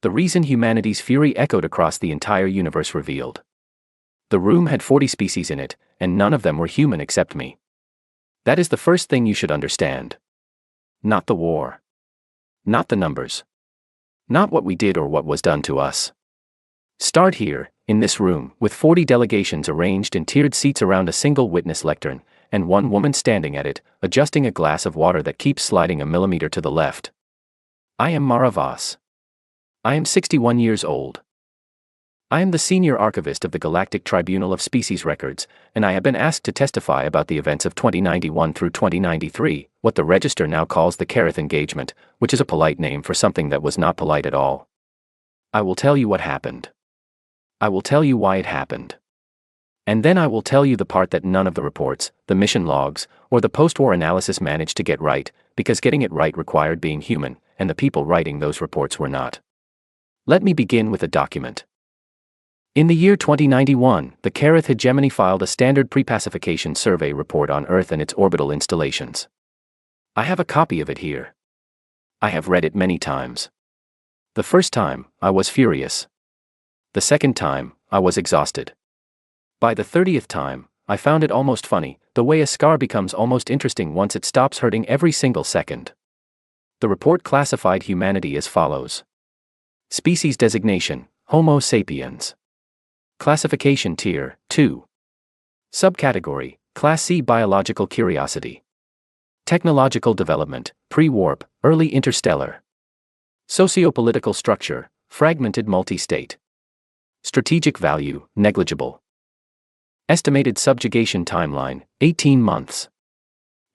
The reason humanity's fury echoed across the entire universe revealed. The room had 40 species in it, and none of them were human except me. That is the first thing you should understand. Not the war. Not the numbers. Not what we did or what was done to us. Start here, in this room, with 40 delegations arranged in tiered seats around a single witness lectern, and one woman standing at it, adjusting a glass of water that keeps sliding a millimeter to the left. I am Mara Voss. I am 61 years old. I am the senior archivist of the Galactic Tribunal of Species Records, and I have been asked to testify about the events of 2091 through 2093, what the Register now calls the Kareth Engagement, which is a polite name for something that was not polite at all. I will tell you what happened. I will tell you why it happened. And then I will tell you the part that none of the reports, the mission logs, or the post-war analysis managed to get right, because getting it right required being human, and the people writing those reports were not. Let me begin with a document. In the year 2091, the Kareth hegemony filed a standard pre-pacification survey report on Earth and its orbital installations. I have a copy of it here. I have read it many times. The first time, I was furious. The second time, I was exhausted. By the 30th time, I found it almost funny, the way a scar becomes almost interesting once it stops hurting every single second. The report classified humanity as follows. Species designation, Homo sapiens. Classification Tier 2. Subcategory, Class C Biological Curiosity. Technological Development, Pre-warp, Early Interstellar. Sociopolitical Structure, Fragmented Multi-State. Strategic Value, Negligible. Estimated Subjugation Timeline, 18 months.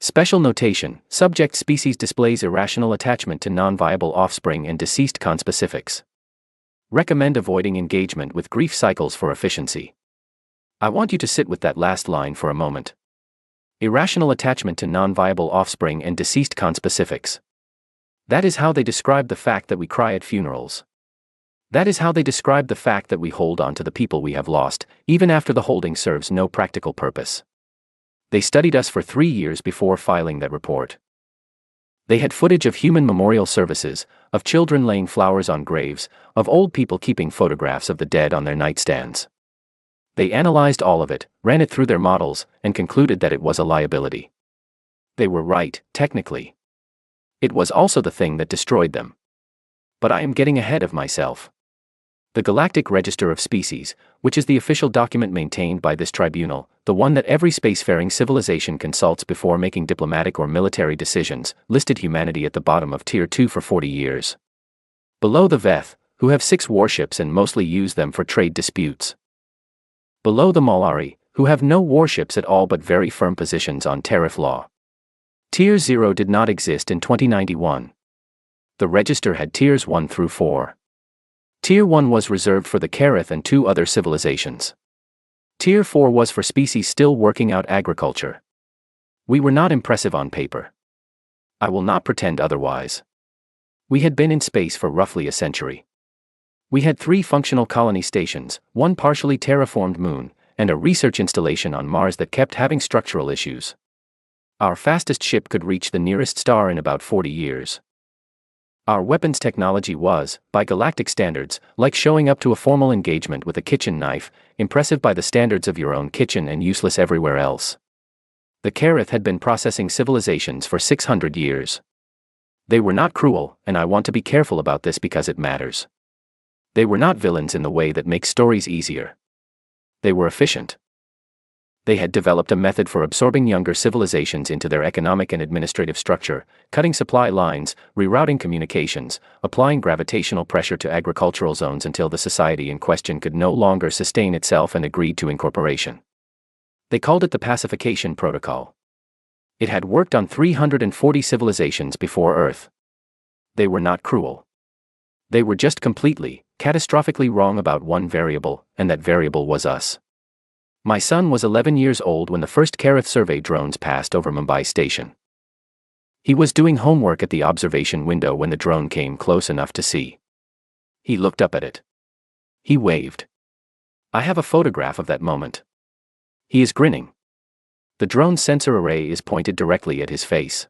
Special Notation, Subject Species displays irrational attachment to non-viable offspring and deceased conspecifics. Recommend avoiding engagement with grief cycles for efficiency. I want you to sit with that last line for a moment. Irrational attachment to non-viable offspring and deceased conspecifics. That is how they describe the fact that we cry at funerals. That is how they describe the fact that we hold on to the people we have lost, even after the holding serves no practical purpose. They studied us for 3 years before filing that report. They had footage of human memorial services, of children laying flowers on graves, of old people keeping photographs of the dead on their nightstands. They analyzed all of it, ran it through their models, and concluded that it was a liability. They were right, technically. It was also the thing that destroyed them. But I am getting ahead of myself. The Galactic Register of Species, which is the official document maintained by this tribunal, the one that every spacefaring civilization consults before making diplomatic or military decisions, listed humanity at the bottom of Tier 2 for 40 years. Below the Veth, who have 6 warships and mostly use them for trade disputes. Below the Molari, who have no warships at all but very firm positions on tariff law. Tier 0 did not exist in 2091. The Register had Tiers 1 through 4. Tier 1 was reserved for the Kareth and 2 other civilizations. Tier 4 was for species still working out agriculture. We were not impressive on paper. I will not pretend otherwise. We had been in space for roughly a century. We had 3 functional colony stations, 1 partially terraformed moon, and a research installation on Mars that kept having structural issues. Our fastest ship could reach the nearest star in about 40 years. Our weapons technology was, by galactic standards, like showing up to a formal engagement with a kitchen knife, impressive by the standards of your own kitchen and useless everywhere else. The Kareth had been processing civilizations for 600 years. They were not cruel, and I want to be careful about this because it matters. They were not villains in the way that makes stories easier. They were efficient. They had developed a method for absorbing younger civilizations into their economic and administrative structure, cutting supply lines, rerouting communications, applying gravitational pressure to agricultural zones until the society in question could no longer sustain itself and agreed to incorporation. They called it the Pacification Protocol. It had worked on 340 civilizations before Earth. They were not cruel. They were just completely, catastrophically wrong about one variable, and that variable was us. My son was 11 years old when the first Kareth survey drones passed over Mumbai station. He was doing homework at the observation window when the drone came close enough to see. He looked up at it. He waved. I have a photograph of that moment. He is grinning. The drone's sensor array is pointed directly at his face.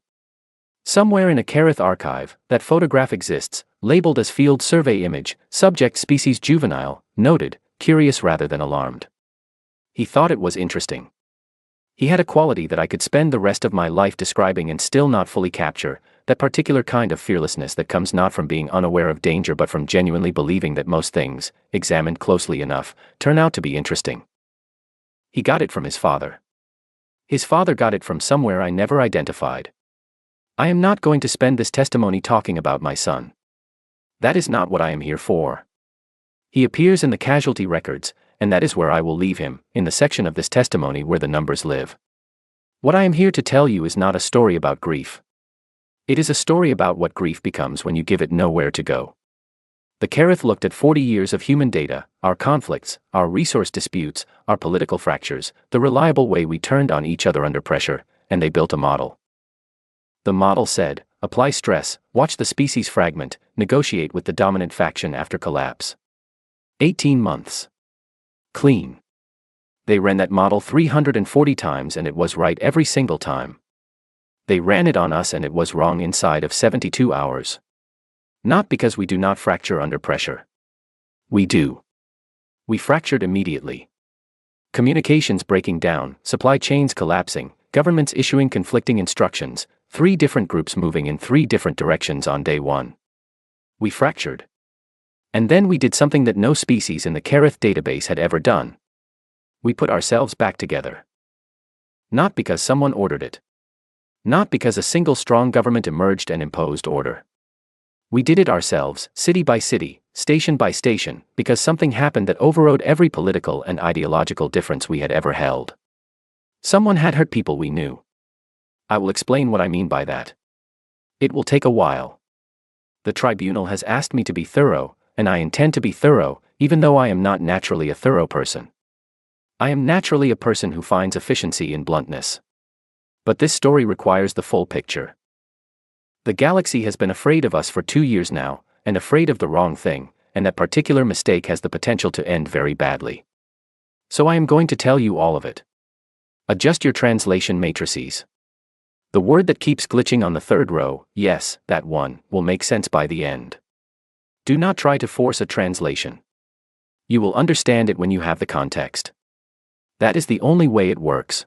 Somewhere in a Kareth archive, that photograph exists, labeled as field survey image, subject species juvenile, noted, curious rather than alarmed. He thought it was interesting. He had a quality that I could spend the rest of my life describing and still not fully capture, that particular kind of fearlessness that comes not from being unaware of danger but from genuinely believing that most things, examined closely enough, turn out to be interesting. He got it from his father. His father got it from somewhere I never identified. I am not going to spend this testimony talking about my son. That is not what I am here for. He appears in the casualty records, and that is where I will leave him, in the section of this testimony where the numbers live. What I am here to tell you is not a story about grief. It is a story about what grief becomes when you give it nowhere to go. The Kareth looked at 40 years of human data, our conflicts, our resource disputes, our political fractures, the reliable way we turned on each other under pressure, and they built a model. The model said, apply stress, watch the species fragment, negotiate with the dominant faction after collapse. 18 months. Clean. They ran that model 340 times and it was right every single time. They ran it on us and it was wrong inside of 72 hours. Not because we do not fracture under pressure. We do. We fractured immediately. Communications breaking down, supply chains collapsing, governments issuing conflicting instructions, 3 different groups moving in 3 different directions on day 1. We fractured. And then we did something that no species in the Kareth database had ever done. We put ourselves back together. Not because someone ordered it. Not because a single strong government emerged and imposed order. We did it ourselves, city by city, station by station, because something happened that overrode every political and ideological difference we had ever held. Someone had hurt people we knew. I will explain what I mean by that. It will take a while. The tribunal has asked me to be thorough, and I intend to be thorough, even though I am not naturally a thorough person. I am naturally a person who finds efficiency in bluntness. But this story requires the full picture. The galaxy has been afraid of us for 2 years now, and afraid of the wrong thing, and that particular mistake has the potential to end very badly. So I am going to tell you all of it. Adjust your translation matrices. The word that keeps glitching on the 3rd row, yes, that one, will make sense by the end. Do not try to force a translation. You will understand it when you have the context. That is the only way it works.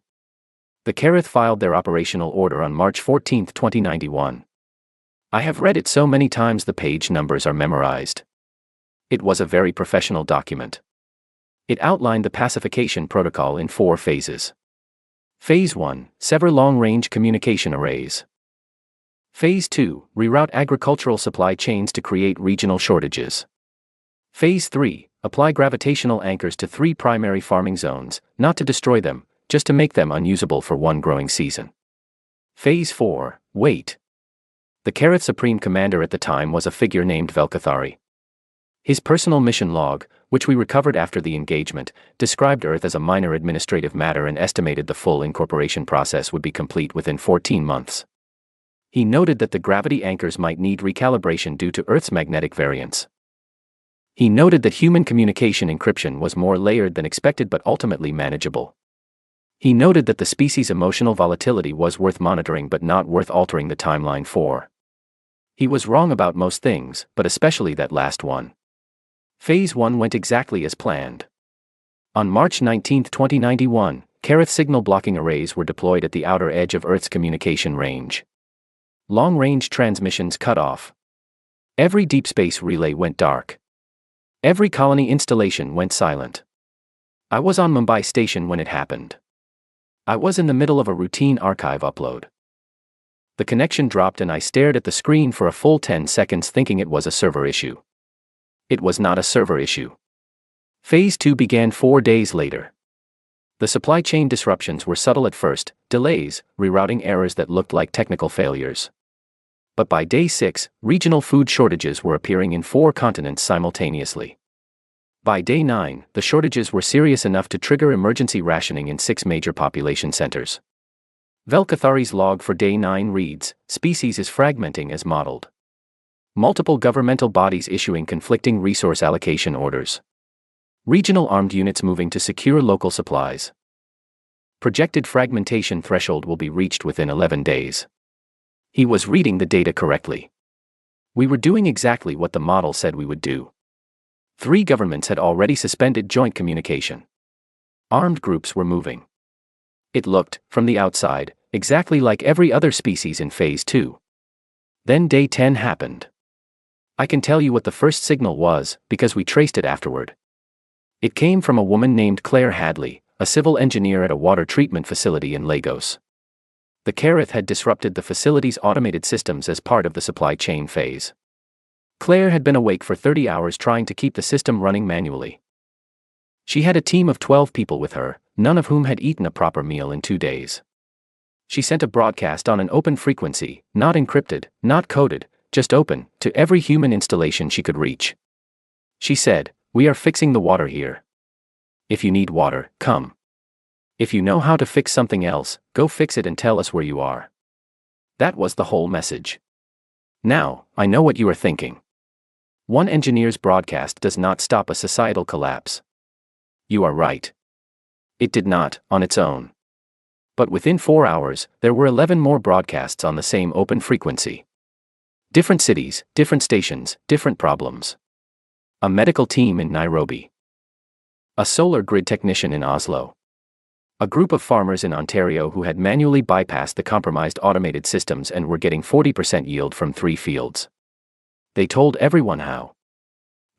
The Kareth filed their operational order on March 14, 2091. I have read it so many times the page numbers are memorized. It was a very professional document. It outlined the pacification protocol in 4 phases. Phase 1, sever long-range communication arrays. Phase 2, reroute agricultural supply chains to create regional shortages. Phase 3, apply gravitational anchors to 3 primary farming zones, not to destroy them, just to make them unusable for 1 growing season. Phase 4, wait. The Kareth Supreme Commander at the time was a figure named Velkathari. His personal mission log, which we recovered after the engagement, described Earth as a minor administrative matter and estimated the full incorporation process would be complete within 14 months. He noted that the gravity anchors might need recalibration due to Earth's magnetic variance. He noted that human communication encryption was more layered than expected but ultimately manageable. He noted that the species' emotional volatility was worth monitoring but not worth altering the timeline for. He was wrong about most things, but especially that last one. Phase 1 went exactly as planned. On March 19, 2091, Kareth signal blocking arrays were deployed at the outer edge of Earth's communication range. Long-range transmissions cut off. Every deep space relay went dark. Every colony installation went silent. I was on Mumbai station when it happened. I was in the middle of a routine archive upload. The connection dropped and I stared at the screen for a full 10 seconds thinking it was a server issue. It was not a server issue. Phase 2 began 4 days later. The supply chain disruptions were subtle at first, delays, rerouting errors that looked like technical failures. But by day 6, regional food shortages were appearing in 4 continents simultaneously. By day 9, the shortages were serious enough to trigger emergency rationing in 6 major population centers. Velkathari's log for day 9 reads, species is fragmenting as modeled. Multiple governmental bodies issuing conflicting resource allocation orders. Regional armed units moving to secure local supplies. Projected fragmentation threshold will be reached within 11 days. He was reading the data correctly. We were doing exactly what the model said we would do. 3 governments had already suspended joint communication. Armed groups were moving. It looked, from the outside, exactly like every other species in Phase 2. Then Day 10 happened. I can tell you what the first signal was, because we traced it afterward. It came from a woman named Claire Hadley, a civil engineer at a water treatment facility in Lagos. The Kareth had disrupted the facility's automated systems as part of the supply chain phase. Claire had been awake for 30 hours trying to keep the system running manually. She had a team of 12 people with her, none of whom had eaten a proper meal in 2 days. She sent a broadcast on an open frequency, not encrypted, not coded, just open, to every human installation she could reach. She said, "We are fixing the water here. If you need water, come. If you know how to fix something else, go fix it and tell us where you are." That was the whole message. Now, I know what you are thinking. One engineer's broadcast does not stop a societal collapse. You are right. It did not, on its own. But within 4 hours, there were 11 more broadcasts on the same open frequency. Different cities, different stations, different problems. A medical team in Nairobi. A solar grid technician in Oslo. A group of farmers in Ontario who had manually bypassed the compromised automated systems and were getting 40% yield from 3 fields. They told everyone how.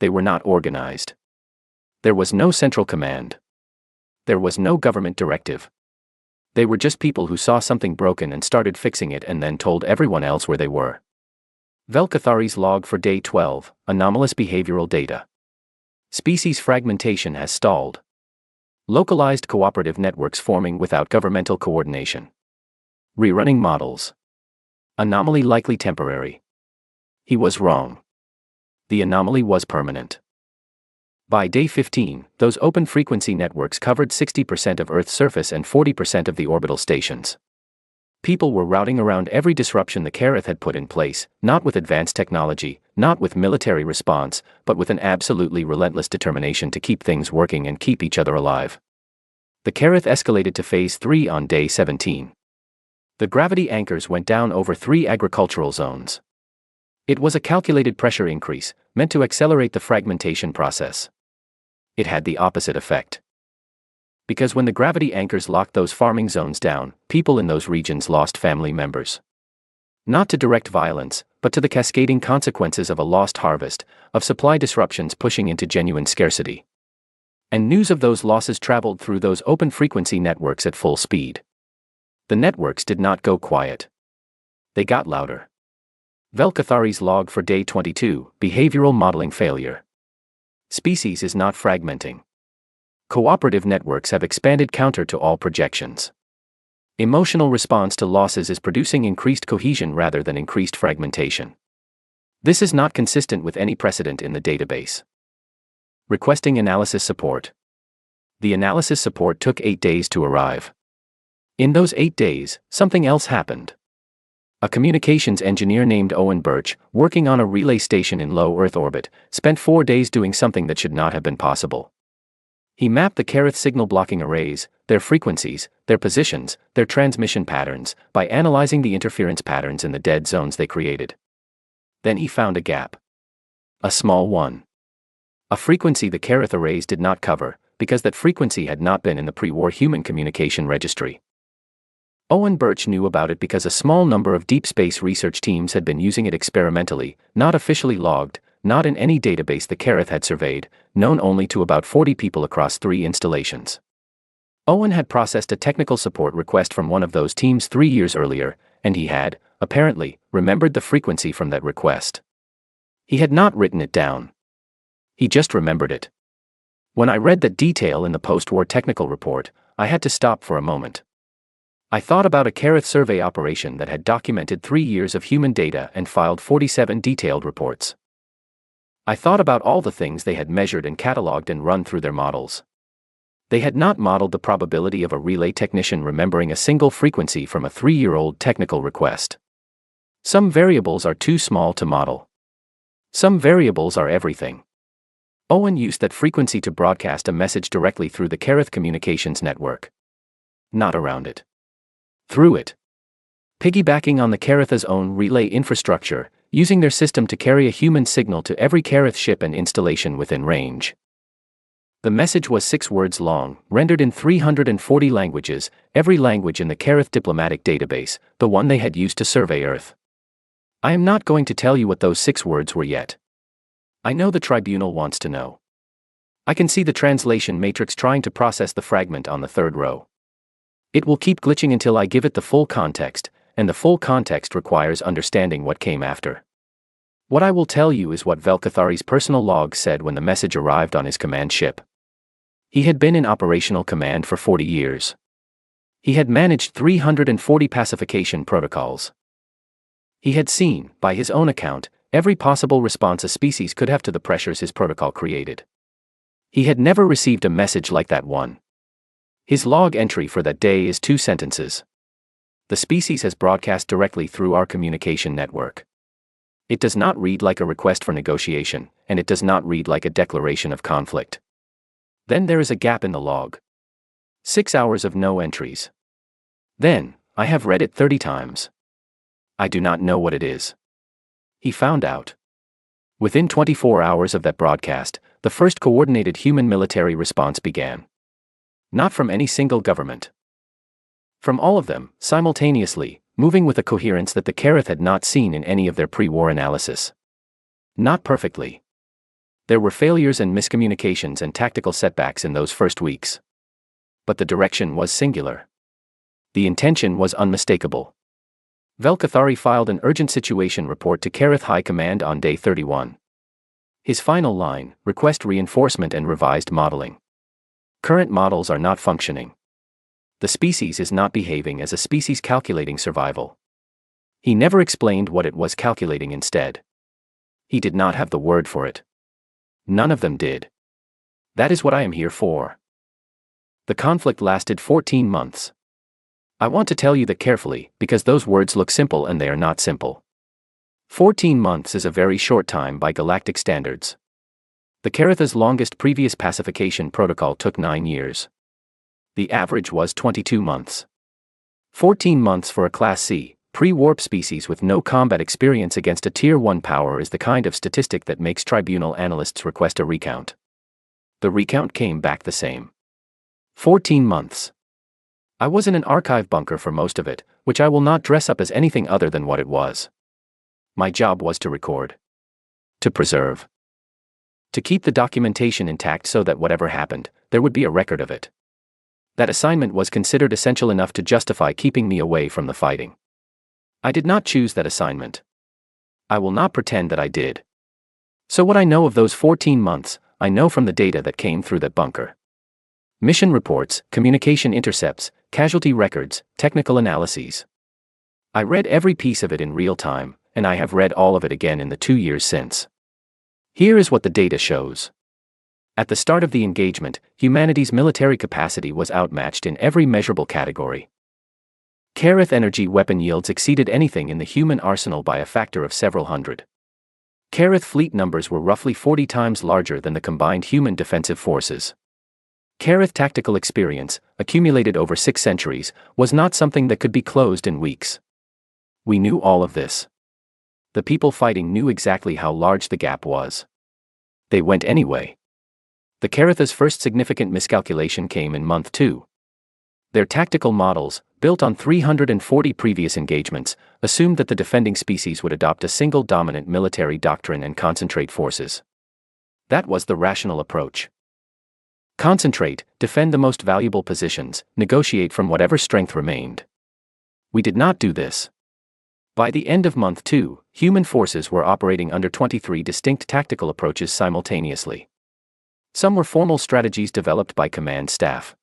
They were not organized. There was no central command. There was no government directive. They were just people who saw something broken and started fixing it and then told everyone else where they were. Velkathari's log for Day 12, anomalous behavioral data. Species fragmentation has stalled. Localized cooperative networks forming without governmental coordination. Rerunning models. Anomaly likely temporary. He was wrong. The anomaly was permanent. By Day 15, those open-frequency networks covered 60% of Earth's surface and 40% of the orbital stations. People were routing around every disruption the Kareth had put in place, not with advanced technology, not with military response, but with an absolutely relentless determination to keep things working and keep each other alive. The Kareth escalated to Phase 3 on Day 17. The gravity anchors went down over 3 agricultural zones. It was a calculated pressure increase, meant to accelerate the fragmentation process. It had the opposite effect. Because when the gravity anchors locked those farming zones down, people in those regions lost family members. Not to direct violence, but to the cascading consequences of a lost harvest, of supply disruptions pushing into genuine scarcity. And news of those losses traveled through those open-frequency networks at full speed. The networks did not go quiet. They got louder. Velkathari's log for Day 22, behavioral modeling failure. Species is not fragmenting. Cooperative networks have expanded counter to all projections. Emotional response to losses is producing increased cohesion rather than increased fragmentation. This is not consistent with any precedent in the database. Requesting analysis support. The analysis support took 8 days to arrive. In those 8 days, something else happened. A communications engineer named Owen Birch, working on a relay station in low Earth orbit, spent 4 days doing something that should not have been possible. He mapped the Kareth signal blocking arrays, their frequencies, their positions, their transmission patterns, by analyzing the interference patterns in the dead zones they created. Then he found a gap. A small one. A frequency the Kareth arrays did not cover, because that frequency had not been in the pre-war human communication registry. Owen Birch knew about it because a small number of deep space research teams had been using it experimentally, not officially logged, not in any database the Kareth had surveyed, known only to about 40 people across 3 installations. Owen had processed a technical support request from one of those teams 3 years earlier, and he had, apparently, remembered the frequency from that request. He had not written it down. He just remembered it. When I read that detail in the post-war technical report, I had to stop for a moment. I thought about a Kareth survey operation that had documented 3 years of human data and filed 47 detailed reports. I thought about all the things they had measured and cataloged and run through their models. They had not modeled the probability of a relay technician remembering a single frequency from a 3-year-old technical request. Some variables are too small to model. Some variables are everything. Owen used that frequency to broadcast a message directly through the Kareth communications network. Not around it. Through it. Piggybacking on the Karatha's own relay infrastructure, using their system to carry a human signal to every Karath ship and installation within range. The message was 6 words long, rendered in 340 languages, every language in the Karath diplomatic database, the one they had used to survey Earth. I am not going to tell you what those 6 words were yet. I know the tribunal wants to know. I can see the translation matrix trying to process the fragment on the 3rd row. It will keep glitching until I give it the full context, and the full context requires understanding what came after. What I will tell you is what Velkathari's personal log said when the message arrived on his command ship. He had been in operational command for 40 years. He had managed 340 pacification protocols. He had seen, by his own account, every possible response a species could have to the pressures his protocol created. He had never received a message like that one. His log entry for that day is 2 sentences. The species has broadcast directly through our communication network. It does not read like a request for negotiation, and it does not read like a declaration of conflict. Then there is a gap in the log. 6 hours of no entries. Then, I have read it 30 times. I do not know what it is. He found out. Within 24 hours of that broadcast, the first coordinated human military response began. Not from any single government. From all of them, simultaneously, moving with a coherence that the Karath had not seen in any of their pre-war analysis. Not perfectly. There were failures and miscommunications and tactical setbacks in those first weeks. But the direction was singular. The intention was unmistakable. Velkathari filed an urgent situation report to Karath High Command on day 31. His final line, request reinforcement and revised modeling. Current models are not functioning. The species is not behaving as a species calculating survival. He never explained what it was calculating instead. He did not have the word for it. None of them did. That is what I am here for. The conflict lasted 14 months. I want to tell you that carefully, because those words look simple and they are not simple. 14 months is a very short time by galactic standards. The Karatha's longest previous pacification protocol took 9 years. The average was 22 months. 14 months for a Class C, pre-warp species with no combat experience against a Tier 1 power is the kind of statistic that makes tribunal analysts request a recount. The recount came back the same. 14 months. I was in an archive bunker for most of it, which I will not dress up as anything other than what it was. My job was to record. To preserve. To keep the documentation intact so that whatever happened, there would be a record of it. That assignment was considered essential enough to justify keeping me away from the fighting. I did not choose that assignment. I will not pretend that I did. So what I know of those 14 months, I know from the data that came through that bunker. Mission reports, communication intercepts, casualty records, technical analyses. I read every piece of it in real time, and I have read all of it again in the 2 years since. Here is what the data shows. At the start of the engagement, humanity's military capacity was outmatched in every measurable category. Karath energy weapon yields exceeded anything in the human arsenal by a factor of several hundred. Karath fleet numbers were roughly 40 times larger than the combined human defensive forces. Karath tactical experience, accumulated over 6 centuries, was not something that could be closed in weeks. We knew all of this. The people fighting knew exactly how large the gap was. They went anyway. The Karatha's first significant miscalculation came in month 2. Their tactical models, built on 340 previous engagements, assumed that the defending species would adopt a single dominant military doctrine and concentrate forces. That was the rational approach. Concentrate, defend the most valuable positions, negotiate from whatever strength remained. We did not do this. By the end of month 2, human forces were operating under 23 distinct tactical approaches simultaneously. Some were formal strategies developed by command staff.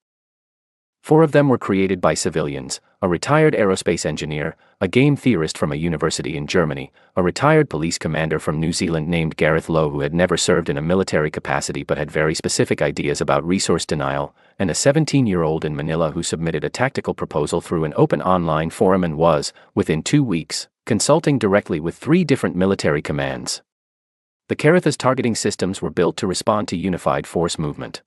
4 of them were created by civilians, a retired aerospace engineer, a game theorist from a university in Germany, a retired police commander from New Zealand named Gareth Lowe who had never served in a military capacity but had very specific ideas about resource denial, and a 17-year-old in Manila who submitted a tactical proposal through an open online forum and was, within 2 weeks, consulting directly with 3 different military commands. The Karatha's targeting systems were built to respond to unified force movement.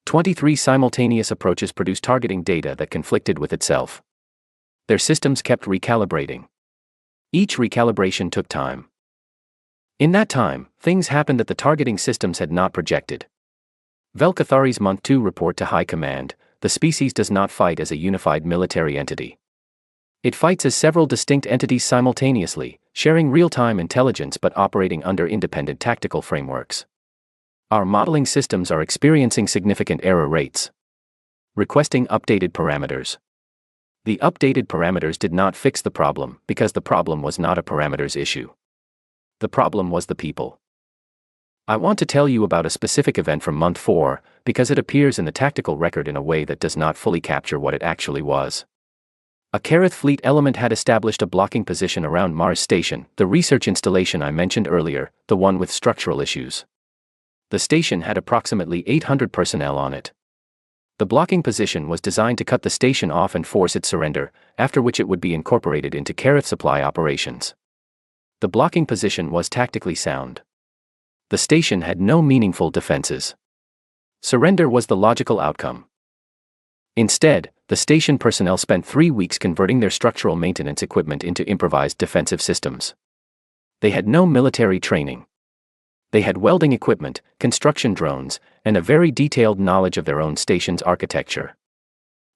23 simultaneous approaches produced targeting data that conflicted with itself. Their systems kept recalibrating. Each recalibration took time. In that time, things happened that the targeting systems had not projected. Velkathari's Month 2 report to High Command: the species does not fight as a unified military entity. It fights as several distinct entities simultaneously, sharing real-time intelligence but operating under independent tactical frameworks. Our modeling systems are experiencing significant error rates. Requesting updated parameters. The updated parameters did not fix the problem because the problem was not a parameters issue. The problem was the people. I want to tell you about a specific event from Month 4 because it appears in the tactical record in a way that does not fully capture what it actually was. A Kareth fleet element had established a blocking position around Mars Station, the research installation I mentioned earlier, the one with structural issues. The station had approximately 800 personnel on it. The blocking position was designed to cut the station off and force its surrender, after which it would be incorporated into Kareth supply operations. The blocking position was tactically sound. The station had no meaningful defenses. Surrender was the logical outcome. Instead, the station personnel spent 3 weeks converting their structural maintenance equipment into improvised defensive systems. They had no military training. They had welding equipment, construction drones, and a very detailed knowledge of their own station's architecture.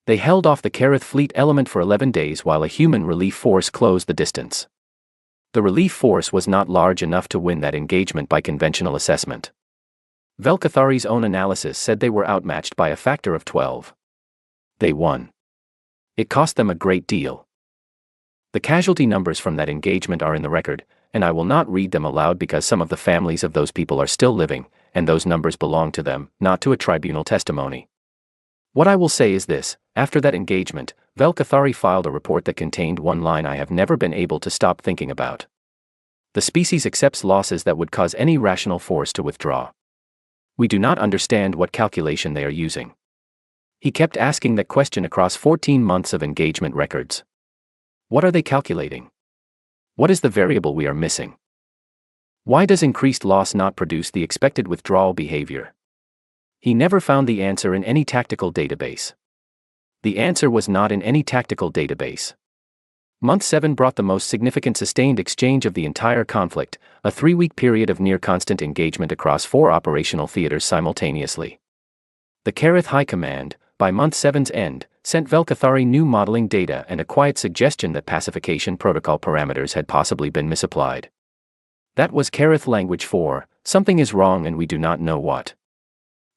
They held off the Kareth fleet element for 11 days while a human relief force closed the distance. The relief force was not large enough to win that engagement by conventional assessment. Velkathari's own analysis said they were outmatched by a factor of 12. They won. It cost them a great deal. The casualty numbers from that engagement are in the record, and I will not read them aloud because some of the families of those people are still living, and those numbers belong to them, not to a tribunal testimony. What I will say is this: after that engagement, Velkathari filed a report that contained one line I have never been able to stop thinking about. The species accepts losses that would cause any rational force to withdraw. We do not understand what calculation they are using. He kept asking that question across 14 months of engagement records. What are they calculating? What is the variable we are missing? Why does increased loss not produce the expected withdrawal behavior? He never found the answer in any tactical database. The answer was not in any tactical database. Month 7 brought the most significant sustained exchange of the entire conflict, a 3-week period of near-constant engagement across 4 operational theaters simultaneously. The Kareth High Command, by Month 7's end, sent Velkathari new modeling data and a quiet suggestion that pacification protocol parameters had possibly been misapplied. That was Kareth language for, something is wrong and we do not know what.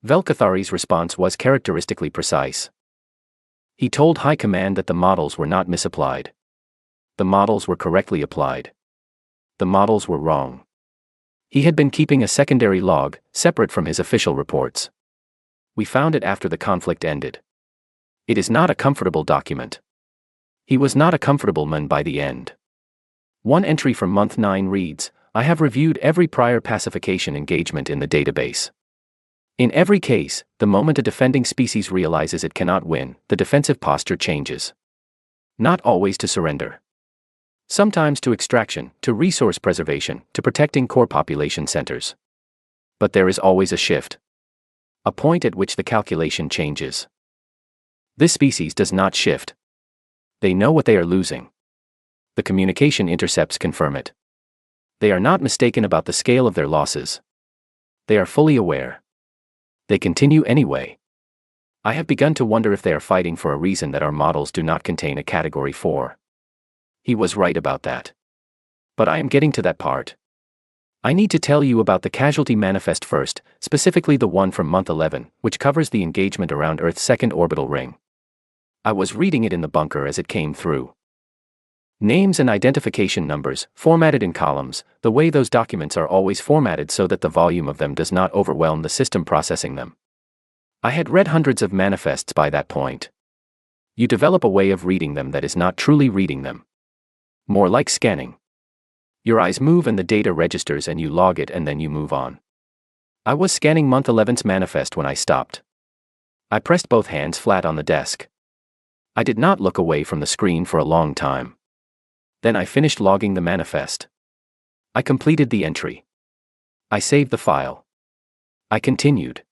Velkathari's response was characteristically precise. He told High Command that the models were not misapplied. The models were correctly applied. The models were wrong. He had been keeping a secondary log, separate from his official reports. We found it after the conflict ended. It is not a comfortable document. He was not a comfortable man by the end. One entry from Month 9 reads, I have reviewed every prior pacification engagement in the database. In every case, the moment a defending species realizes it cannot win, the defensive posture changes. Not always to surrender. Sometimes to extraction, to resource preservation, to protecting core population centers. But there is always a shift. A point at which the calculation changes. This species does not shift. They know what they are losing. The communication intercepts confirm it. They are not mistaken about the scale of their losses. They are fully aware. They continue anyway. I have begun to wonder if they are fighting for a reason that our models do not contain a Category 4. He was right about that. But I am getting to that part. I need to tell you about the casualty manifest first, specifically the one from Month 11, which covers the engagement around Earth's second orbital ring. I was reading it in the bunker as it came through. Names and identification numbers, formatted in columns, the way those documents are always formatted so that the volume of them does not overwhelm the system processing them. I had read hundreds of manifests by that point. You develop a way of reading them that is not truly reading them. More like scanning. Your eyes move and the data registers and you log it and then you move on. I was scanning Month 11's manifest when I stopped. I pressed both hands flat on the desk. I did not look away from the screen for a long time. Then I finished logging the manifest. I completed the entry. I saved the file. I continued.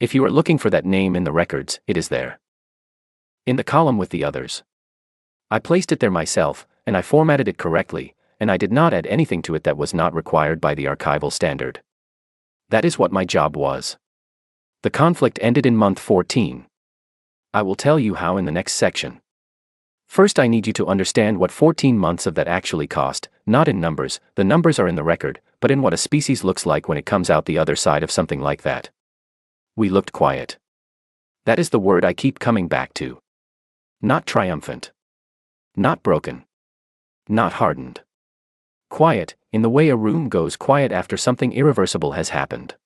If you are looking for that name in the records, it is there. In the column with the others. I placed it there myself, and I formatted it correctly, and I did not add anything to it that was not required by the archival standard. That is what my job was. The conflict ended in month 14. I will tell you how in the next section. First, I need you to understand what 14 months of that actually cost, not in numbers, the numbers are in the record, but in what a species looks like when it comes out the other side of something like that. We looked quiet. That is the word I keep coming back to. Not triumphant. Not broken. Not hardened. Quiet, in the way a room goes quiet after something irreversible has happened.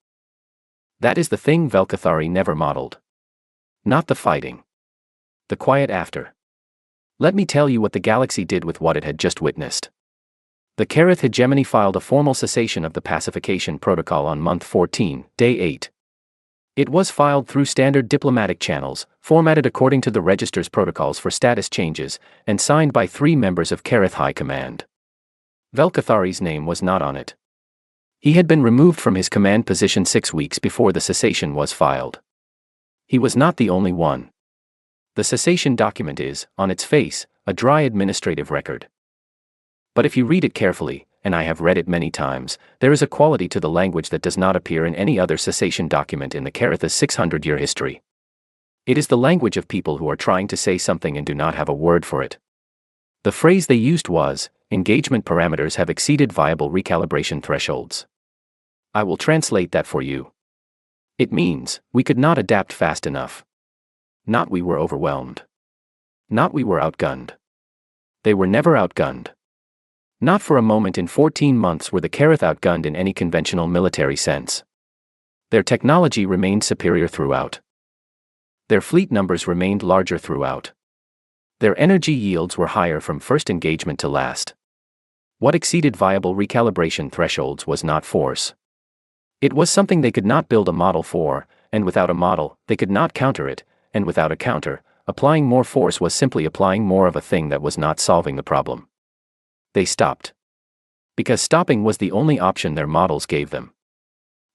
That is the thing Velkathari never modeled. Not the fighting. The quiet after. Let me tell you what the galaxy did with what it had just witnessed. The Kareth hegemony filed a formal cessation of the pacification protocol on month 14, day 8. It was filed through standard diplomatic channels, formatted according to the register's protocols for status changes, and signed by 3 members of Kareth High Command. Velkathari's name was not on it. He had been removed from his command position 6 weeks before the cessation was filed. He was not the only one. The cessation document is, on its face, a dry administrative record. But if you read it carefully, and I have read it many times, there is a quality to the language that does not appear in any other cessation document in the Kareth's 600-year history. It is the language of people who are trying to say something and do not have a word for it. The phrase they used was, engagement parameters have exceeded viable recalibration thresholds. I will translate that for you. It means, we could not adapt fast enough. Not we were overwhelmed. Not we were outgunned. They were never outgunned. Not for a moment in 14 months were the Kareth outgunned in any conventional military sense. Their technology remained superior throughout. Their fleet numbers remained larger throughout. Their energy yields were higher from first engagement to last. What exceeded viable recalibration thresholds was not force. It was something they could not build a model for, and without a model, they could not counter it, and without a counter, applying more force was simply applying more of a thing that was not solving the problem. They stopped. Because stopping was the only option their models gave them.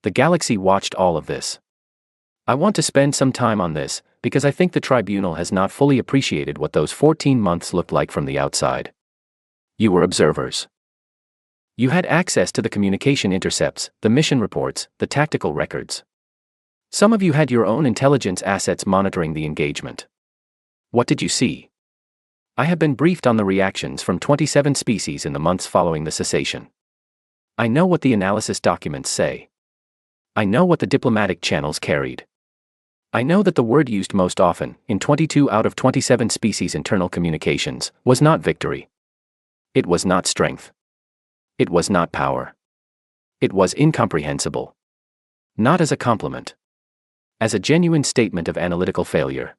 The galaxy watched all of this. I want to spend some time on this, because I think the tribunal has not fully appreciated what those 14 months looked like from the outside. You were observers. You had access to the communication intercepts, the mission reports, the tactical records. Some of you had your own intelligence assets monitoring the engagement. What did you see? I have been briefed on the reactions from 27 species in the months following the cessation. I know what the analysis documents say. I know what the diplomatic channels carried. I know that the word used most often, in 22 out of 27 species' internal communications, was not victory. It was not strength. It was not power. It was incomprehensible. Not as a compliment. As a genuine statement of analytical failure.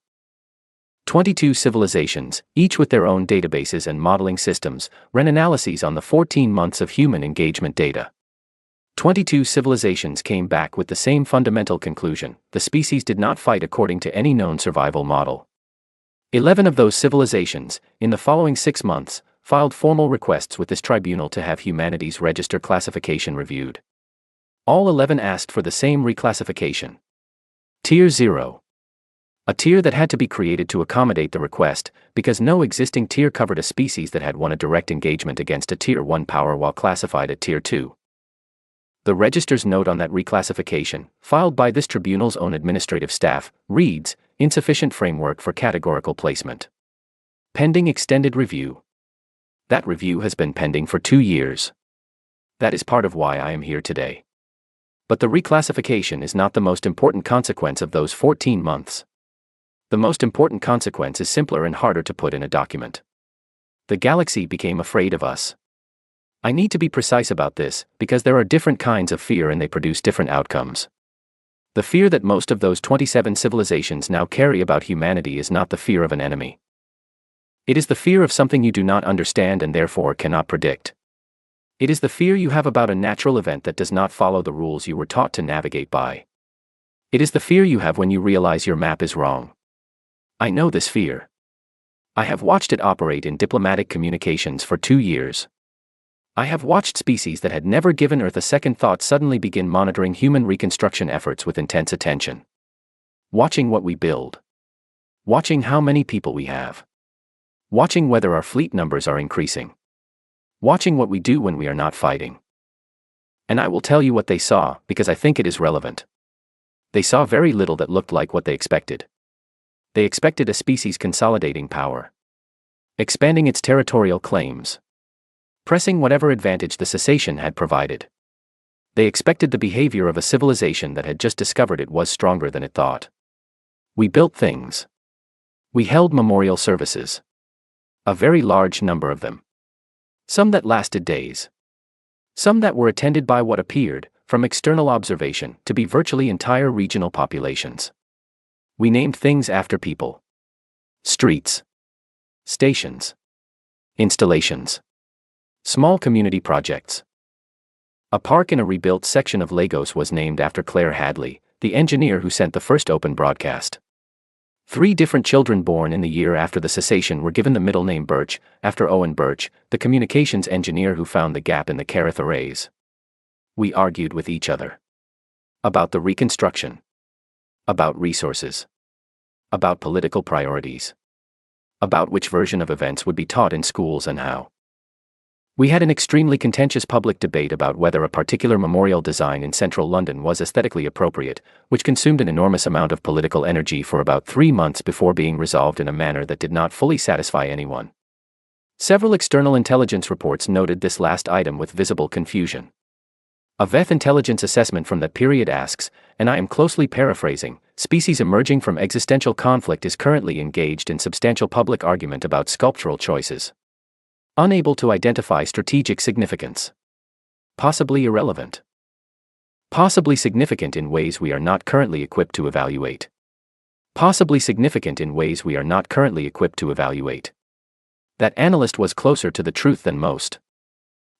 22 civilizations, each with their own databases and modeling systems, ran analyses on the 14 months of human engagement data. 22 civilizations came back with the same fundamental conclusion: the species did not fight according to any known survival model. 11 of those civilizations, in the following 6 months, filed formal requests with this tribunal to have humanity's register classification reviewed. All 11 asked for the same reclassification. Tier 0. A tier that had to be created to accommodate the request, because no existing tier covered a species that had won a direct engagement against a Tier 1 power while classified at Tier 2. The register's note on that reclassification, filed by this tribunal's own administrative staff, reads, insufficient framework for categorical placement. Pending extended review. That review has been pending for 2 years. That is part of why I am here today. But the reclassification is not the most important consequence of those 14 months. The most important consequence is simpler and harder to put in a document. The galaxy became afraid of us. I need to be precise about this, because there are different kinds of fear and they produce different outcomes. The fear that most of those 27 civilizations now carry about humanity is not the fear of an enemy. It is the fear of something you do not understand and therefore cannot predict. It is the fear you have about a natural event that does not follow the rules you were taught to navigate by. It is the fear you have when you realize your map is wrong. I know this fear. I have watched it operate in diplomatic communications for 2 years. I have watched species that had never given Earth a second thought suddenly begin monitoring human reconstruction efforts with intense attention. Watching what we build. Watching how many people we have. Watching whether our fleet numbers are increasing. Watching what we do when we are not fighting. And I will tell you what they saw, because I think it is relevant. They saw very little that looked like what they expected. They expected a species consolidating power. Expanding its territorial claims. Pressing whatever advantage the cessation had provided. They expected the behavior of a civilization that had just discovered it was stronger than it thought. We built things. We held memorial services. A very large number of them. Some that lasted days. Some that were attended by what appeared, from external observation, to be virtually entire regional populations. We named things after people. Streets. Stations. Installations. Small community projects. A park in a rebuilt section of Lagos was named after Claire Hadley, the engineer who sent the first open broadcast. 3 different children born in the year after the cessation were given the middle name Birch, after Owen Birch, the communications engineer who found the gap in the Carith arrays. We argued with each other. About the reconstruction. About resources. About political priorities. About which version of events would be taught in schools and how. We had an extremely contentious public debate about whether a particular memorial design in central London was aesthetically appropriate, which consumed an enormous amount of political energy for about 3 months before being resolved in a manner that did not fully satisfy anyone. Several external intelligence reports noted this last item with visible confusion. A VEF intelligence assessment from that period asks, and I am closely paraphrasing, species emerging from existential conflict is currently engaged in substantial public argument about sculptural choices. Unable to identify strategic significance. Possibly irrelevant. Possibly significant in ways we are not currently equipped to evaluate. Possibly significant in ways we are not currently equipped to evaluate. That analyst was closer to the truth than most.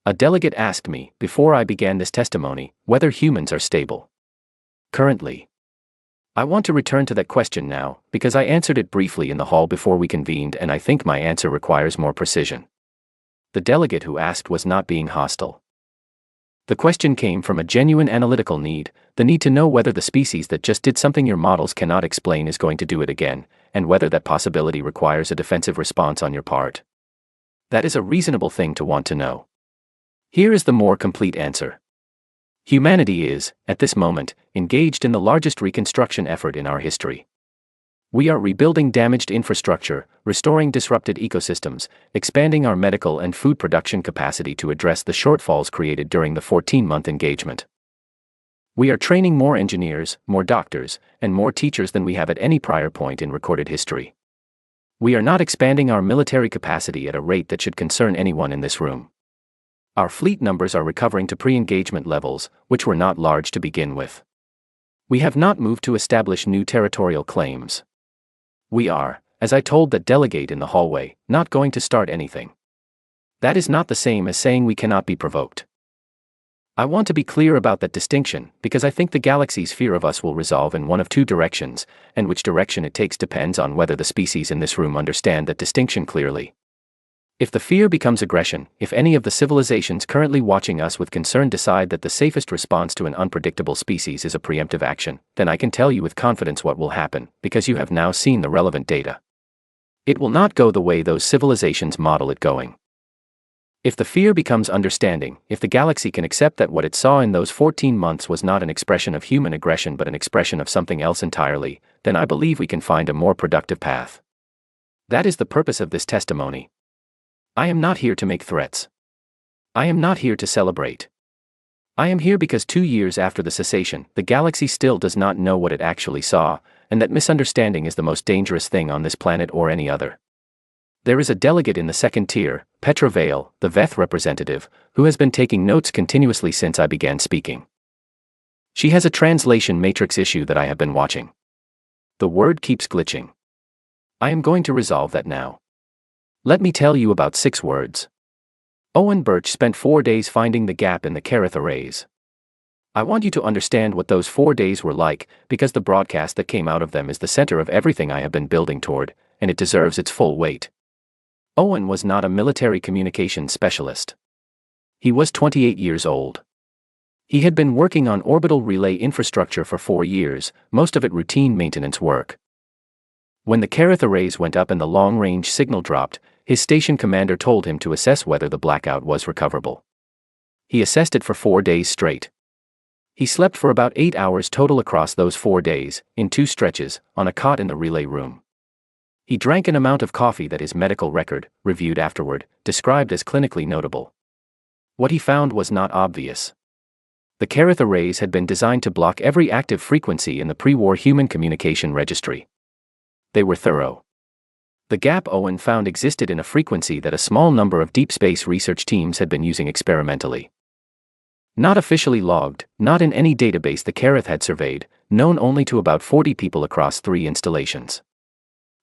A delegate asked me, before I began this testimony, whether humans are stable. Currently. I want to return to that question now, because I answered it briefly in the hall before we convened, and I think my answer requires more precision. The delegate who asked was not being hostile. The question came from a genuine analytical need, the need to know whether the species that just did something your models cannot explain is going to do it again, and whether that possibility requires a defensive response on your part. That is a reasonable thing to want to know. Here is the more complete answer. Humanity is, at this moment, engaged in the largest reconstruction effort in our history. We are rebuilding damaged infrastructure, restoring disrupted ecosystems, expanding our medical and food production capacity to address the shortfalls created during the 14-month engagement. We are training more engineers, more doctors, and more teachers than we have at any prior point in recorded history. We are not expanding our military capacity at a rate that should concern anyone in this room. Our fleet numbers are recovering to pre-engagement levels, which were not large to begin with. We have not moved to establish new territorial claims. We are, as I told that delegate in the hallway, not going to start anything. That is not the same as saying we cannot be provoked. I want to be clear about that distinction, because I think the galaxy's fear of us will resolve in one of 2 directions, and which direction it takes depends on whether the species in this room understand that distinction clearly. If the fear becomes aggression, if any of the civilizations currently watching us with concern decide that the safest response to an unpredictable species is a preemptive action, then I can tell you with confidence what will happen, because you have now seen the relevant data. It will not go the way those civilizations model it going. If the fear becomes understanding, if the galaxy can accept that what it saw in those 14 months was not an expression of human aggression but an expression of something else entirely, then I believe we can find a more productive path. That is the purpose of this testimony. I am not here to make threats. I am not here to celebrate. I am here because 2 years after the cessation, the galaxy still does not know what it actually saw, and that misunderstanding is the most dangerous thing on this planet or any other. There is a delegate in the second tier, Petra Vale, the VEF representative, who has been taking notes continuously since I began speaking. She has a translation matrix issue that I have been watching. The word keeps glitching. I am going to resolve that now. Let me tell you about 6 words. Owen Birch spent 4 days finding the gap in the Carith arrays. I want you to understand what those 4 days were like, because the broadcast that came out of them is the center of everything I have been building toward, and it deserves its full weight. Owen was not a military communications specialist. He was 28 years old. He had been working on orbital relay infrastructure for 4 years, most of it routine maintenance work. When the Carith arrays went up and the long-range signal dropped, His station commander told him to assess whether the blackout was recoverable. He assessed it for 4 days straight. He slept for about 8 hours total across those 4 days, in 2 stretches, on a cot in the relay room. He drank an amount of coffee that his medical record, reviewed afterward, described as clinically notable. What he found was not obvious. The Kerith arrays had been designed to block every active frequency in the pre-war human communication registry. They were thorough. The gap Owen found existed in a frequency that a small number of deep space research teams had been using experimentally. Not officially logged, not in any database the Kerith had surveyed, known only to about 40 people across 3 installations.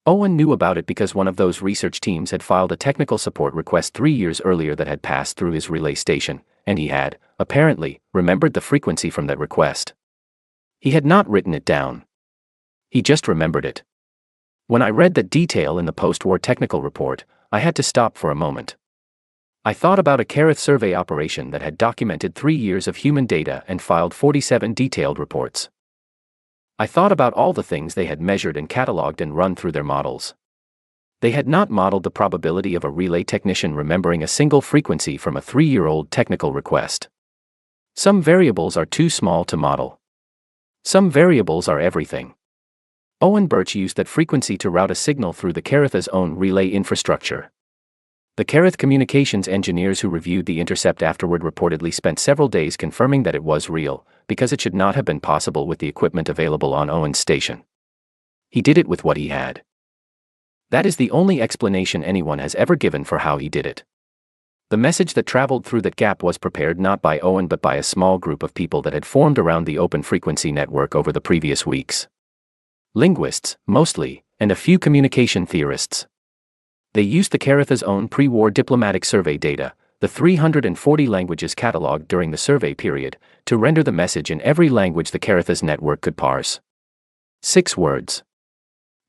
Owen knew about it because one of those research teams had filed a technical support request 3 years earlier that had passed through his relay station, and he had, apparently, remembered the frequency from that request. He had not written it down. He just remembered it. When I read that detail in the post-war technical report, I had to stop for a moment. I thought about a Kerith survey operation that had documented 3 years of human data and filed 47 detailed reports. I thought about all the things they had measured and cataloged and run through their models. They had not modeled the probability of a relay technician remembering a single frequency from a 3-year-old technical request. Some variables are too small to model. Some variables are everything. Owen Birch used that frequency to route a signal through the Kerith's own relay infrastructure. The Kerith communications engineers who reviewed the intercept afterward reportedly spent several days confirming that it was real, because it should not have been possible with the equipment available on Owen's station. He did it with what he had. That is the only explanation anyone has ever given for how he did it. The message that traveled through that gap was prepared not by Owen but by a small group of people that had formed around the open frequency network over the previous weeks. Linguists, mostly, and a few communication theorists. They used the Kerith's own pre-war diplomatic survey data, the 340 languages catalogued during the survey period, to render the message in every language the Kerith's network could parse. 6 words.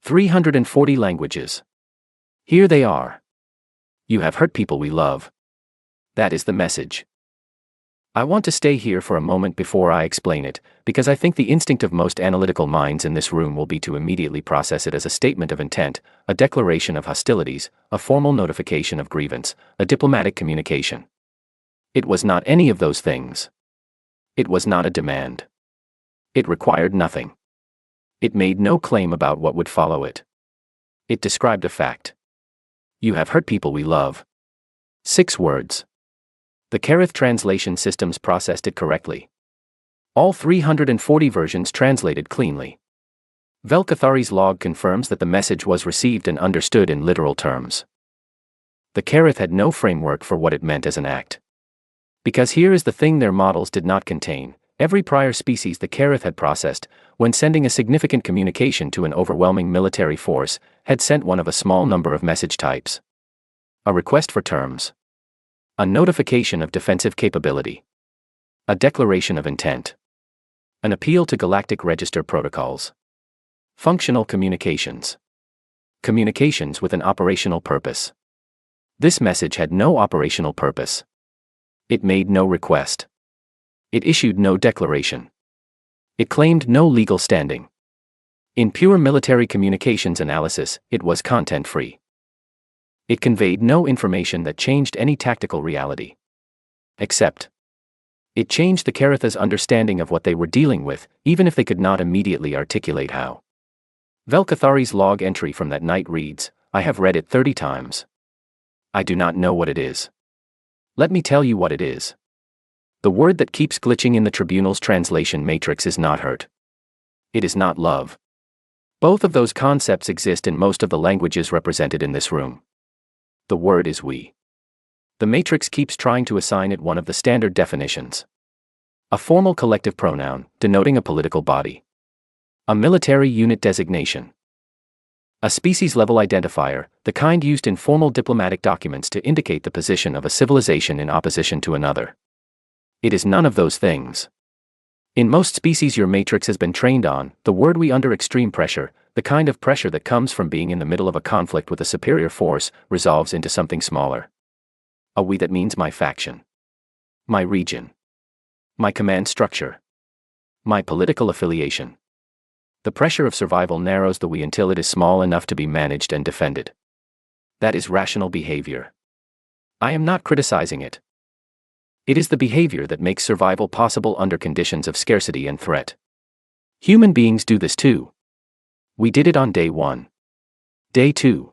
340 languages. Here they are. You have hurt people we love. That is the message. I want to stay here for a moment before I explain it, because I think the instinct of most analytical minds in this room will be to immediately process it as a statement of intent, a declaration of hostilities, a formal notification of grievance, a diplomatic communication. It was not any of those things. It was not a demand. It required nothing. It made no claim about what would follow it. It described a fact. You have hurt people we love. 6 words. The Kerith translation systems processed it correctly. All 340 versions translated cleanly. Velkathari's log confirms that the message was received and understood in literal terms. The Kerith had no framework for what it meant as an act. Because here is the thing their models did not contain: every prior species the Kerith had processed, when sending a significant communication to an overwhelming military force, had sent one of a small number of message types. A request for terms. A notification of defensive capability. A declaration of intent. An appeal to galactic register protocols. Functional communications. Communications with an operational purpose. This message had no operational purpose. It made no request. It issued no declaration. It claimed no legal standing. In pure military communications analysis, it was content-free. It conveyed no information that changed any tactical reality. Except, it changed the Kerith's understanding of what they were dealing with, even if they could not immediately articulate how. Velkathari's log entry from that night reads, "I have read it 30 times. I do not know what it is. Let me tell you what it is. The word that keeps glitching in the tribunal's translation matrix is not hurt. It is not love. Both of those concepts exist in most of the languages represented in this room. The word is we. The matrix keeps trying to assign it one of the standard definitions. A formal collective pronoun, denoting a political body. A military unit designation. A species-level identifier, the kind used in formal diplomatic documents to indicate the position of a civilization in opposition to another. It is none of those things. In most species your matrix has been trained on, the word we under extreme pressure, the kind of pressure that comes from being in the middle of a conflict with a superior force, resolves into something smaller. A we that means my faction. My region. My command structure. My political affiliation. The pressure of survival narrows the we until it is small enough to be managed and defended. That is rational behavior. I am not criticizing it. It is the behavior that makes survival possible under conditions of scarcity and threat. Human beings do this too. We did it on day 1. Day 2.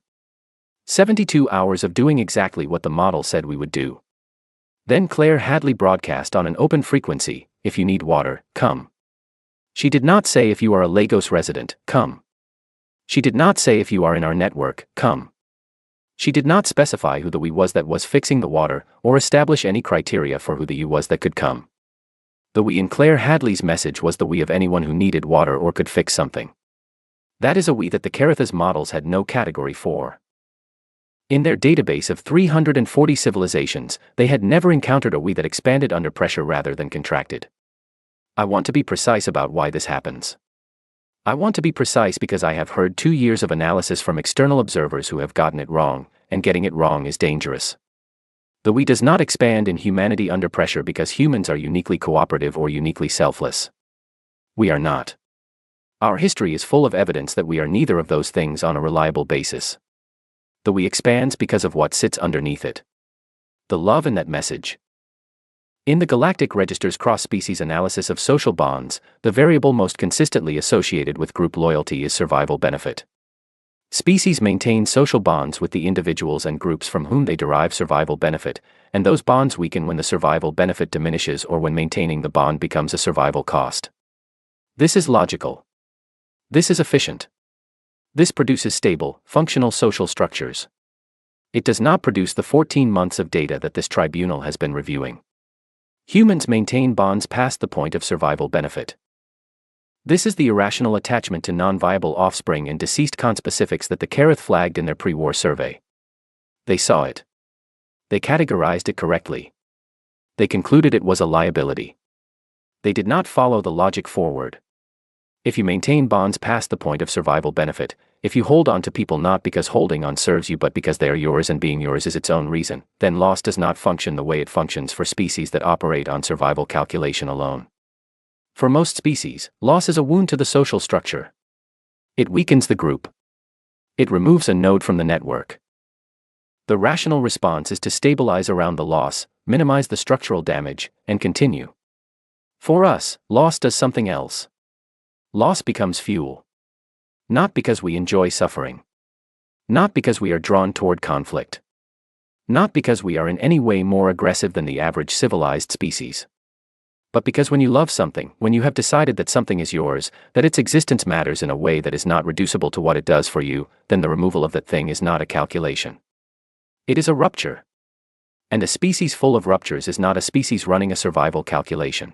72 hours of doing exactly what the model said we would do. Then Claire Hadley broadcast on an open frequency, "If you need water, come." She did not say if you are a Lagos resident, come. She did not say if you are in our network, come. She did not specify who the we was that was fixing the water, or establish any criteria for who the you was that could come. The we in Claire Hadley's message was the we of anyone who needed water or could fix something. That is a we that the Caritha's models had no category for. In their database of 340 civilizations, they had never encountered a we that expanded under pressure rather than contracted. I want to be precise about why this happens. I want to be precise because I have heard 2 years of analysis from external observers who have gotten it wrong, and getting it wrong is dangerous. The we does not expand in humanity under pressure because humans are uniquely cooperative or uniquely selfless. We are not. Our history is full of evidence that we are neither of those things on a reliable basis. The we expands because of what sits underneath it. The love in that message. In the Galactic Register's cross-species analysis of social bonds, the variable most consistently associated with group loyalty is survival benefit. Species maintain social bonds with the individuals and groups from whom they derive survival benefit, and those bonds weaken when the survival benefit diminishes or when maintaining the bond becomes a survival cost. This is logical. This is efficient. This produces stable, functional social structures. It does not produce the 14 months of data that this tribunal has been reviewing. Humans maintain bonds past the point of survival benefit. This is the irrational attachment to non-viable offspring and deceased conspecifics that the Carith flagged in their pre-war survey. They saw it. They categorized it correctly. They concluded it was a liability. They did not follow the logic forward. If you maintain bonds past the point of survival benefit, if you hold on to people not because holding on serves you but because they are yours and being yours is its own reason, then loss does not function the way it functions for species that operate on survival calculation alone. For most species, loss is a wound to the social structure. It weakens the group. It removes a node from the network. The rational response is to stabilize around the loss, minimize the structural damage, and continue. For us, loss does something else. Loss becomes fuel. Not because we enjoy suffering. Not because we are drawn toward conflict. Not because we are in any way more aggressive than the average civilized species. But because when you love something, when you have decided that something is yours, that its existence matters in a way that is not reducible to what it does for you, then the removal of that thing is not a calculation. It is a rupture. And a species full of ruptures is not a species running a survival calculation.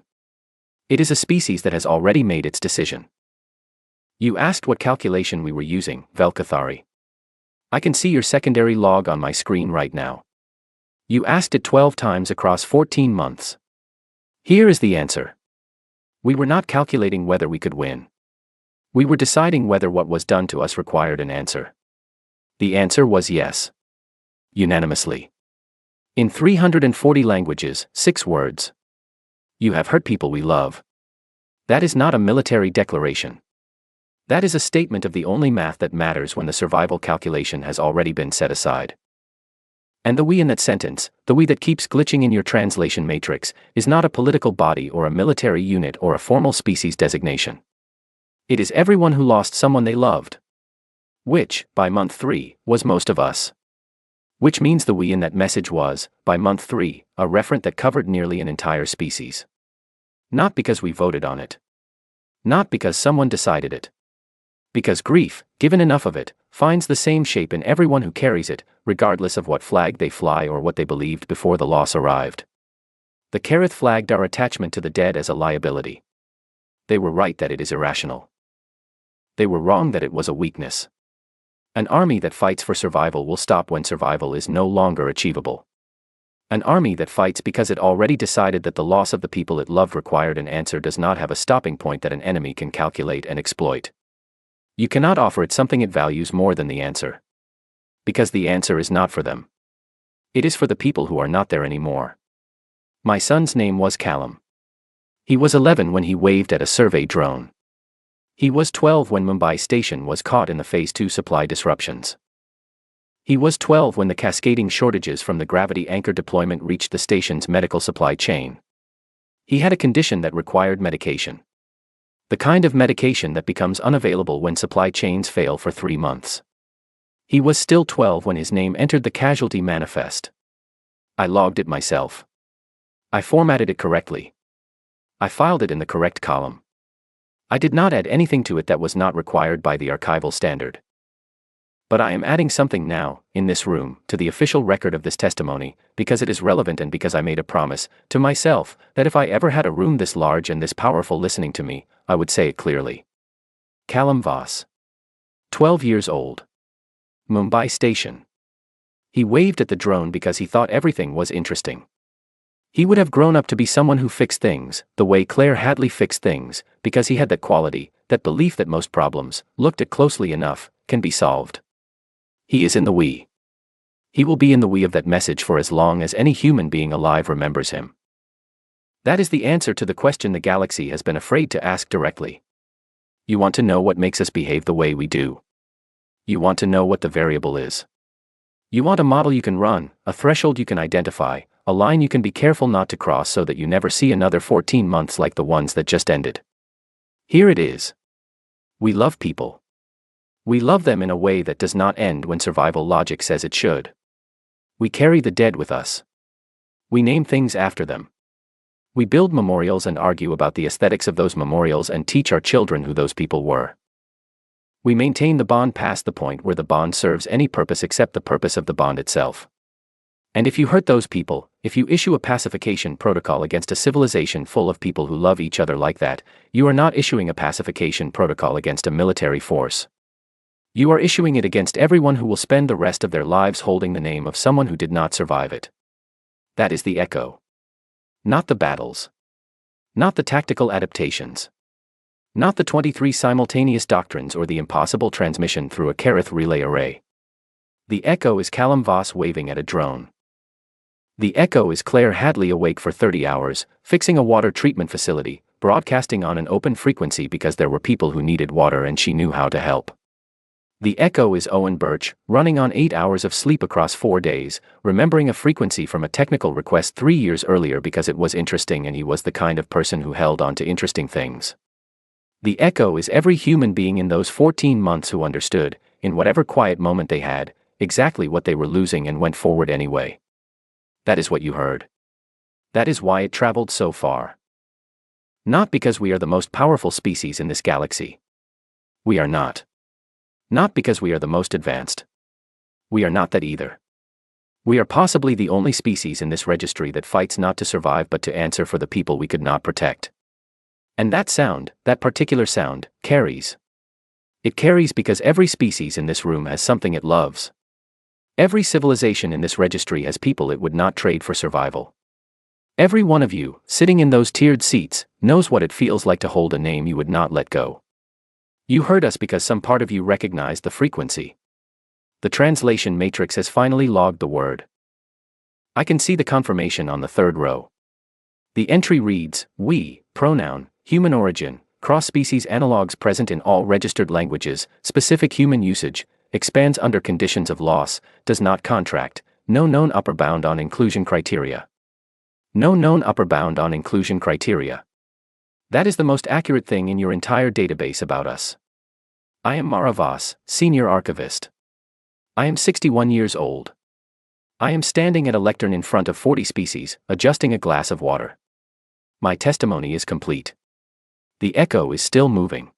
It is a species that has already made its decision. You asked what calculation we were using, Velkathari. I can see your secondary log on my screen right now. You asked it 12 times across 14 months. Here is the answer. We were not calculating whether we could win. We were deciding whether what was done to us required an answer. The answer was yes. Unanimously. In 340 languages, 6 words. You have hurt people we love. That is not a military declaration. That is a statement of the only math that matters when the survival calculation has already been set aside. And the we in that sentence, the we that keeps glitching in your translation matrix, is not a political body or a military unit or a formal species designation. It is everyone who lost someone they loved. Which, by month 3, was most of us. Which means the we in that message was, by month 3, a referent that covered nearly an entire species. Not because we voted on it. Not because someone decided it. Because grief, given enough of it, finds the same shape in everyone who carries it, regardless of what flag they fly or what they believed before the loss arrived. The Carith flagged our attachment to the dead as a liability. They were right that it is irrational. They were wrong that it was a weakness. An army that fights for survival will stop when survival is no longer achievable. An army that fights because it already decided that the loss of the people it loved required an answer does not have a stopping point that an enemy can calculate and exploit. You cannot offer it something it values more than the answer. Because the answer is not for them. It is for the people who are not there anymore. My son's name was Callum. He was 11 when he waved at a survey drone. He was 12 when Mumbai station was caught in the Phase 2 supply disruptions. He was 12 when the cascading shortages from the gravity anchor deployment reached the station's medical supply chain. He had a condition that required medication. The kind of medication that becomes unavailable when supply chains fail for 3 months. He was still 12 when his name entered the casualty manifest. I logged it myself. I formatted it correctly. I filed it in the correct column. I did not add anything to it that was not required by the archival standard. But I am adding something now, in this room, to the official record of this testimony, because it is relevant and because I made a promise, to myself, that if I ever had a room this large and this powerful listening to me, I would say it clearly. Callum Voss. 12 years old. Mumbai Station. He waved at the drone because he thought everything was interesting. He would have grown up to be someone who fixed things, the way Claire Hadley fixed things, because he had that quality, that belief that most problems, looked at closely enough, can be solved. He is in the we. He will be in the we of that message for as long as any human being alive remembers him. That is the answer to the question the galaxy has been afraid to ask directly. You want to know what makes us behave the way we do. You want to know what the variable is. You want a model you can run, a threshold you can identify, a line you can be careful not to cross so that you never see another 14 months like the ones that just ended. Here it is. We love people. We love them in a way that does not end when survival logic says it should. We carry the dead with us. We name things after them. We build memorials and argue about the aesthetics of those memorials and teach our children who those people were. We maintain the bond past the point where the bond serves any purpose except the purpose of the bond itself. And if you hurt those people, if you issue a pacification protocol against a civilization full of people who love each other like that, you are not issuing a pacification protocol against a military force. You are issuing it against everyone who will spend the rest of their lives holding the name of someone who did not survive it. That is the echo. Not the battles. Not the tactical adaptations. Not the 23 simultaneous doctrines or the impossible transmission through a Kerith relay array. The echo is Callum Voss waving at a drone. The echo is Claire Hadley awake for 30 hours, fixing a water treatment facility, broadcasting on an open frequency because there were people who needed water and she knew how to help. The echo is Owen Birch, running on 8 hours of sleep across 4 days, remembering a frequency from a technical request 3 years earlier because it was interesting and he was the kind of person who held on to interesting things. The echo is every human being in those 14 months who understood, in whatever quiet moment they had, exactly what they were losing and went forward anyway. That is what you heard. That is why it traveled so far. Not because we are the most powerful species in this galaxy. We are not. Not because we are the most advanced. We are not that either. We are possibly the only species in this registry that fights not to survive but to answer for the people we could not protect. And that sound, that particular sound, carries. It carries because every species in this room has something it loves. Every civilization in this registry has people it would not trade for survival. Every one of you, sitting in those tiered seats, knows what it feels like to hold a name you would not let go. You heard us because some part of you recognized the frequency. The translation matrix has finally logged the word. I can see the confirmation on the third row. The entry reads, we, pronoun, human origin, cross-species analogs present in all registered languages, specific human usage, expands under conditions of loss, does not contract, no known upper bound on inclusion criteria. No known upper bound on inclusion criteria. That is the most accurate thing in your entire database about us. I am Mara Voss, Senior Archivist. I am 61 years old. I am standing at a lectern in front of 40 species, adjusting a glass of water. My testimony is complete. The echo is still moving.